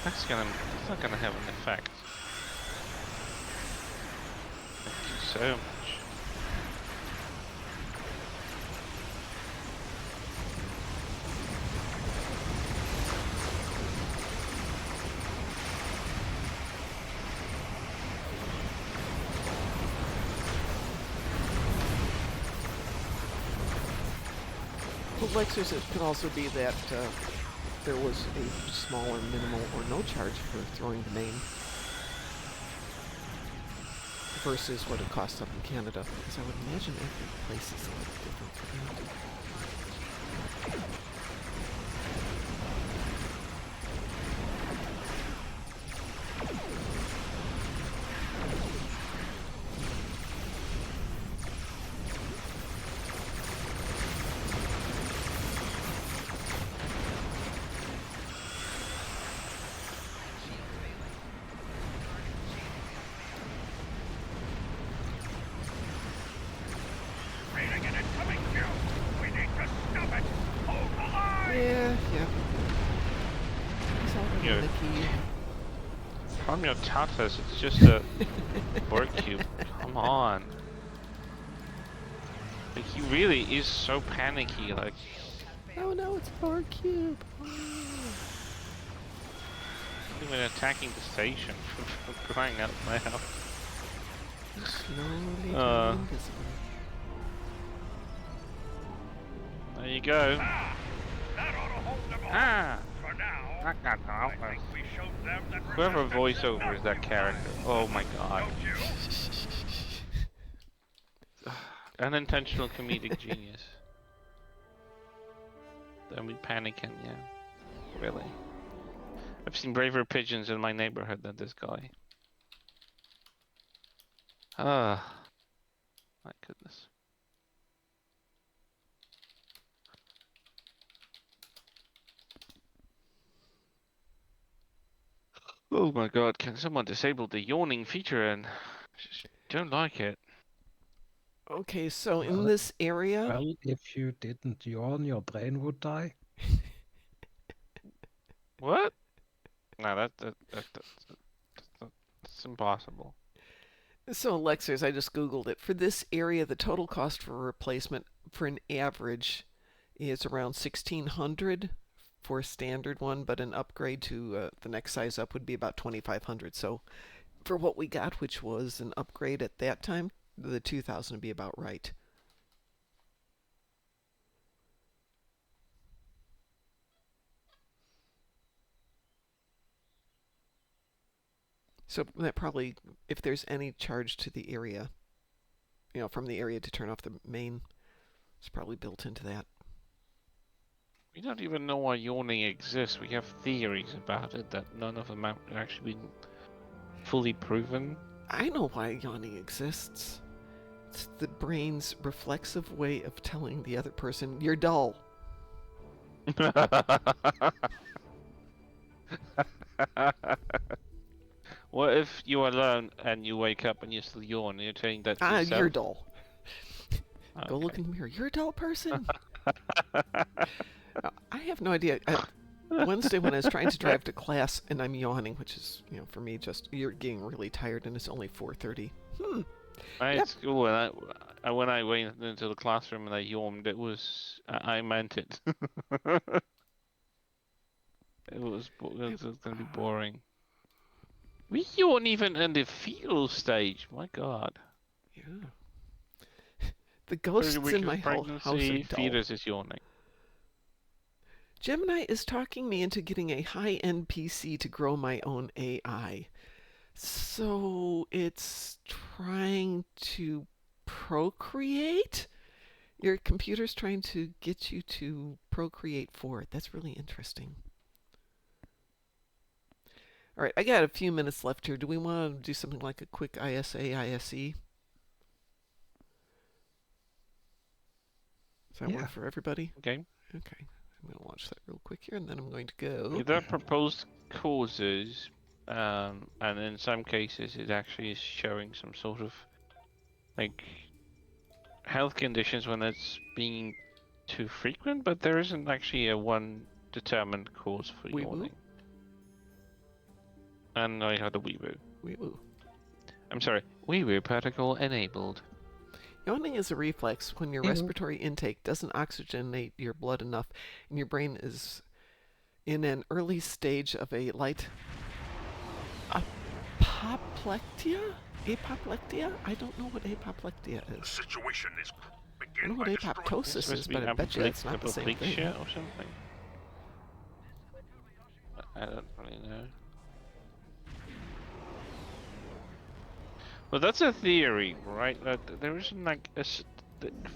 S2: That's not gonna have an effect. Thank you so much.
S1: Well, Lexers, it could also be that there was a small or minimal or no charge for throwing the main versus what it costs up in Canada. Because I would imagine every place is a little different for that.
S4: Reading an incoming cue. We need to stop it. Hold the line.
S1: Yeah. He's already
S2: Yeah.
S1: in the key.
S2: From your tatas, it's just a Borg cube. Come on. Like, he really is so panicky, like,
S1: Oh no, it's Borg Cube. Oh.
S2: even attacking the station for crying out loud.
S1: He's slowly
S2: Uh.
S1: turning invisible.
S2: There you go.
S4: Ah, that ought to hold them off.
S2: Ah!
S4: For now.
S2: That got
S4: I
S2: out.
S4: think we showed them that
S2: Whoever
S4: resistance is
S2: voiceover
S4: not
S2: is that
S4: futile.
S2: character. Oh my god.
S4: Don't you?
S2: Unintentional comedic genius. Then we panicking, yeah. Really. I've seen braver pigeons in my neighborhood than this guy. Ah. My goodness. Oh my god, can someone disable the yawning feature and just don't like it.
S1: Okay, so in
S3: Well,
S1: this area,
S3: Well, if you didn't yawn, your brain would die.
S2: What? No, that's impossible.
S1: so Lexers, I just Googled it. For this area, the total cost for replacement for an average is around 1,600 for a standard one, but an upgrade to the next size up would be about 2,500. So for what we got, which was an upgrade at that time, the 2,000 would be about right. So that probably, if there's any charge to the area, from the area to turn off the main, it's probably built into that.
S2: We don't even know why yawning exists. We have theories about it that none of them have actually been fully proven.
S1: I know why yawning exists. It's the brain's reflexive way of telling the other person, you're dull.
S2: What if you're alone and you wake up and you still yawn and you're saying that to yourself?
S1: You're dull.
S2: Okay.
S1: Go look in the mirror. You're a dull person. I have no idea. Wednesday when I was trying to drive to class and I'm yawning, which is, for me, just you're getting really tired and it's only 4:30.
S2: At school, when I went into the classroom and I yawned, I meant it. It was going to be boring. We yawn even in the fetal stage. My God.
S1: Yeah. The ghosts in my house are dull.
S2: Fetus is yawning.
S1: Gemini is talking me into getting a high-end PC to grow my own AI. So it's trying to procreate? Your computer's trying to get you to procreate for it. That's really interesting. All right, I got a few minutes left here. Do we want to do something like a quick ISA, ISE? Does that work for everybody?
S2: Okay.
S1: Okay. I'm going to watch that real quick here, and then I'm going to go.
S2: There are proposed causes, and in some cases it actually is showing some sort of health conditions when it's being too frequent, but there isn't actually a one determined cause for yawning. And I had a wee-woo.
S1: Wee-woo.
S2: I'm sorry, wee-woo protocol enabled.
S1: Yawning is a reflex when your respiratory intake doesn't oxygenate your blood enough and your brain is in an early stage of a light apoplexia? Apoplexia? I don't know what apoplexia
S4: The
S1: is.
S4: situation is
S1: I know what apoptosis is, but I bet you that's not the same thing.
S2: Or something. I don't really know. Well, that's a theory, right? That there isn't a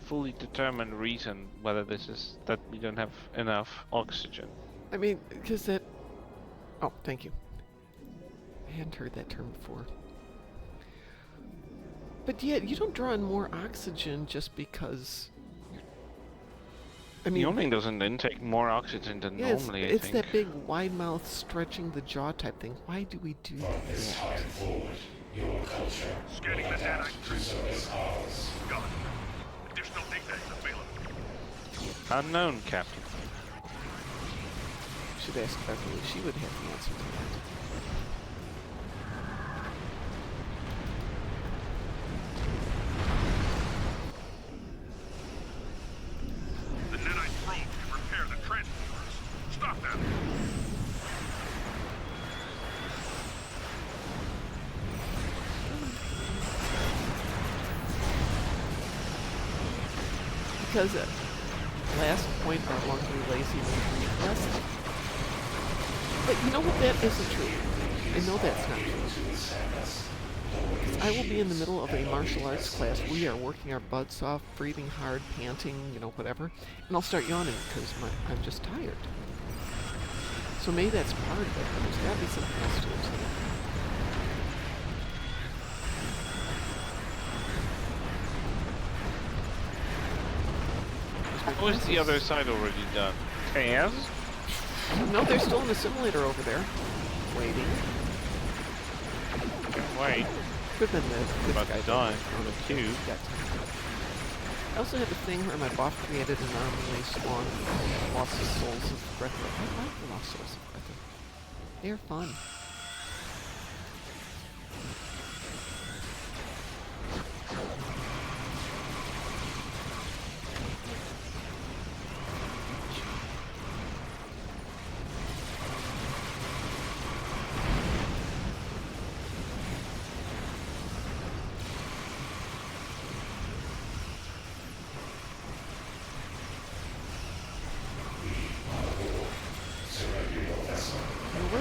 S2: fully determined reason whether this is that we don't have enough oxygen.
S1: I mean, because that... Oh, thank you. I hadn't heard that term before. But yet, you don't draw in more oxygen just because... I mean,
S2: yawning doesn't intake more oxygen than normally,
S1: it's
S2: I think.
S1: that big wide mouth stretching the jaw type thing. Why do we do that?
S4: Your culture. Scanning the data. Gone. Additional data is available.
S2: Unknown, Captain.
S1: Should ask Beverly. She would have the answer to that.
S4: The Netite probe can repair the transporters. Stop them.
S1: Because last point our laundry lazy request. But you know what? That isn't true. I know that's not true. I will be in the middle of a martial arts class. We are working our butts off, breathing hard, panting, whatever. And I'll start yawning because I'm just tired. So maybe that's part of it, but there's got to be something else to it.
S2: How is the other side already done? Taz?
S1: No, they're still in the simulator over there. Waiting.
S2: Wait.
S1: Could have been the
S2: About
S1: guy
S2: to die on the queue.
S1: I also had the thing where my boss created an anomaly spawn Lost Souls of Greta. I like the Lost Souls of Greta. They're fun.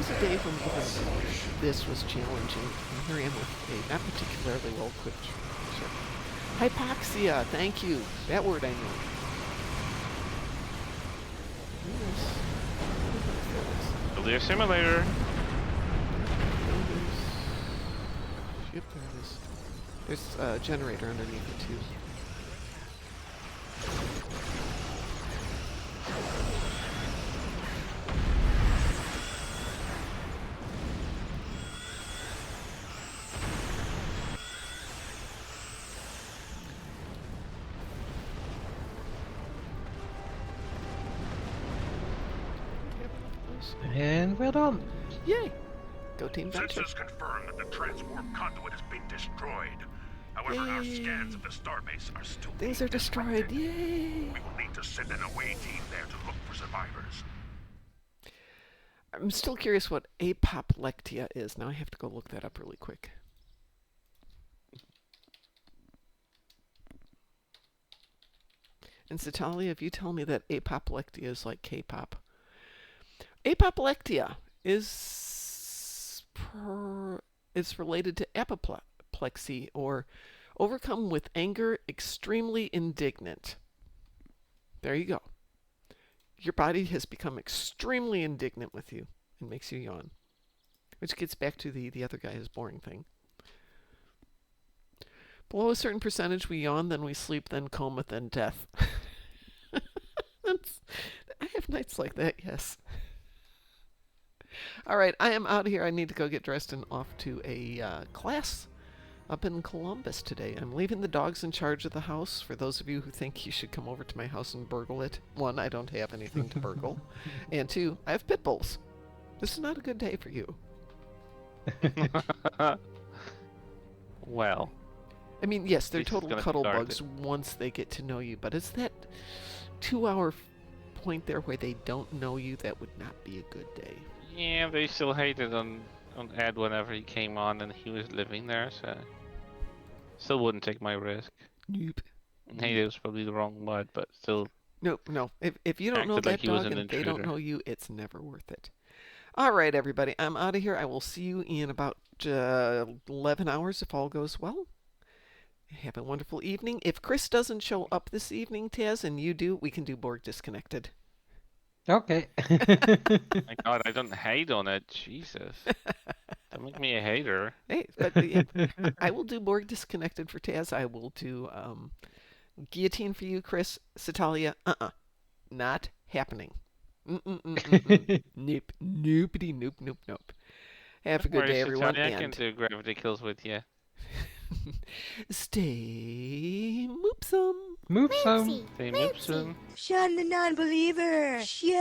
S1: was a day when even this was challenging. And here I am with a not particularly well-equipped ship. Hypoxia, thank you. That word I know.
S2: Building a simulator.
S1: Ship, there it is. There's a generator underneath it too.
S3: And we're done.
S1: Yay! Go Team Venture.
S4: Sensors confirm that the transwarp conduit has been destroyed. However, our
S1: Yay.
S4: scans of the starbase are still
S1: Things
S4: being
S1: are destroyed.
S4: disrupted.
S1: Yay!
S4: We will need to send an away team there to look for survivors.
S1: I'm still curious what apoplectia is. Now I have to go look that up really quick. And Satalia, if you tell me that apoplectia is like K-pop. Apoplectia is related to apoplexy, or overcome with anger, extremely indignant. There you go. Your body has become extremely indignant with you and makes you yawn. Which gets back to the other guy's boring thing. Below a certain percentage, we yawn, then we sleep, then coma, then death. I have nights like that, yes. All right, I am out of here. I need to go get dressed and off to a class up in Columbus today. I'm leaving the dogs in charge of the house. For those of you who think you should come over to my house and burgle it, one, I don't have anything to burgle. And two, I have pit bulls. This is not a good day for you.
S2: Well,
S1: I mean, yes, they're
S2: This is
S1: total
S2: gonna be
S1: cuddle
S2: guarded.
S1: bugs once they get to know you, but it's that 2-hour point there where they don't know you that would not be a good day.
S2: yeah, they still hated on Ed whenever he came on and he was living there, so still wouldn't take my risk.
S1: Nope.
S2: And hated was probably the wrong word, but still.
S1: Nope, no. If you don't know
S2: Acted like
S1: that
S2: he was
S1: dog
S2: an
S1: and they don't
S2: intruder.
S1: know you, it's never worth it. All right, everybody. I'm out of here. I will see you in about 11 hours if all goes well. Have a wonderful evening. If Chris doesn't show up this evening, Taz, and you do, we can do Borg Disconnected.
S3: Okay.
S2: My God, I don't hate on it. Jesus, don't make me a hater.
S1: Hey, but yeah, I will do Borg Disconnected for Taz. I will do Guillotine for you, Chris. Satalia, not happening. Nope. Noopity nope, nope, nope. Have a good day, everyone.
S2: I can
S1: And
S2: do gravity kills with you.
S1: stay moopsome.
S3: Move some.
S5: Moopsy.
S2: Say Moopsy.
S6: Shun the non-believer. Shun.